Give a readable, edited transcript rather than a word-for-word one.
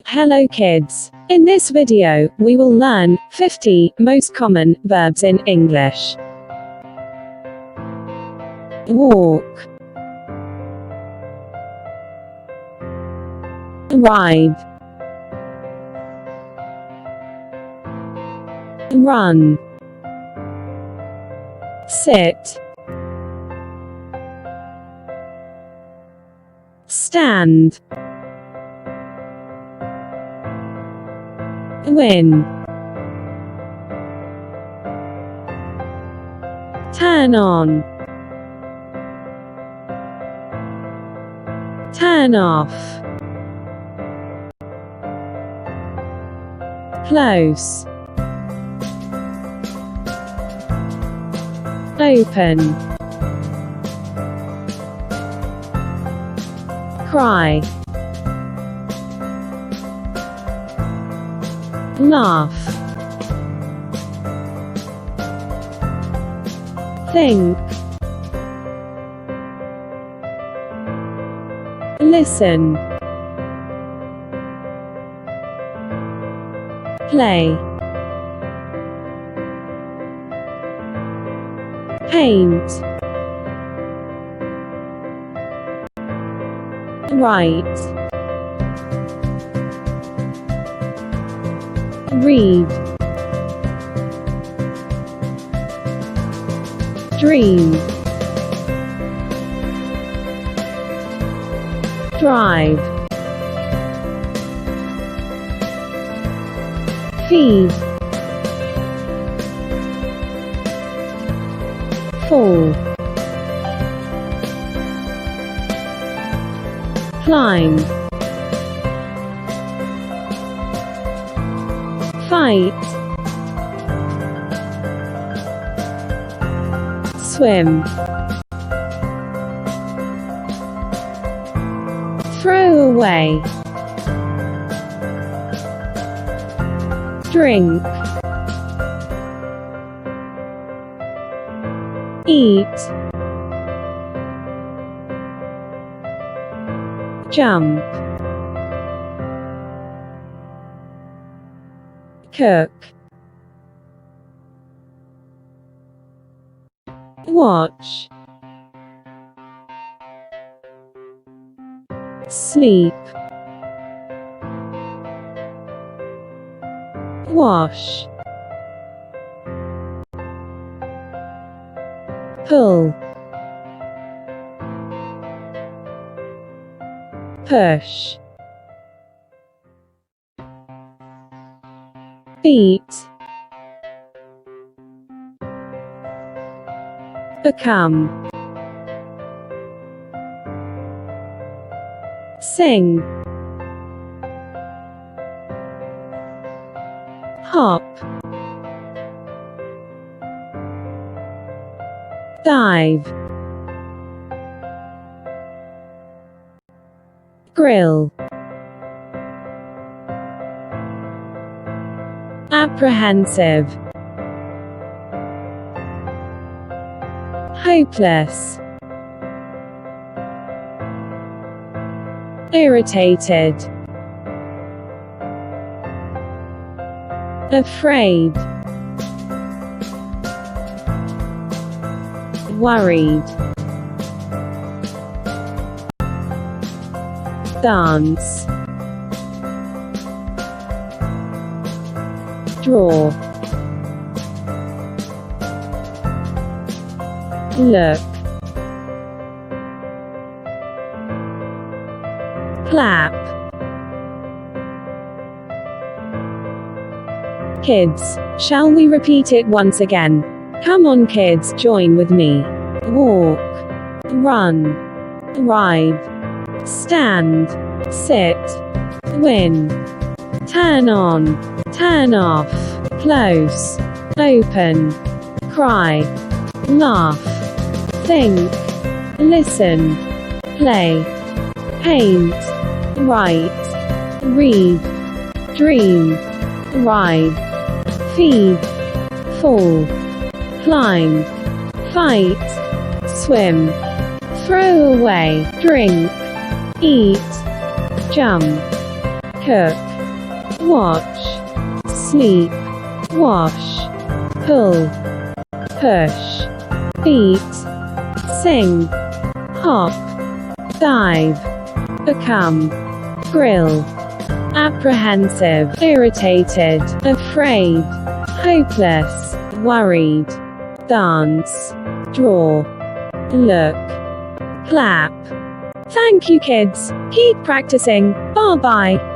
Hello kids! In this video, we will learn 50 most common verbs in English. Walk, ride, run, sit, stand, win, turn on, turn off, close, open, cry, laugh, think, listen, play, paint, write, read, dream, drive, feed, fall, climb, fight, swim, throw away, drink, eat, jump, cook, watch, sleep, wash, pull, push, beat, become, sing, hop, dive, grill, apprehensive, hopeless, irritated, afraid, worried, dance, draw, look, clap. Kids, shall we repeat it once again? Come on kids, join with me. Walk, run, ride, stand, sit, win, turn on, turn off, close, open, cry, laugh, think, listen, play, paint, write, read, dream, ride, feed, fall, climb, fight, swim, throw away, drink, eat, jump, cook. watch, sleep, wash, pull, push, beat, sing, hop, dive, become, grill, apprehensive, irritated, afraid, hopeless, worried, dance, draw, look, clap. Thank you, kids. Keep practicing. Bye-bye.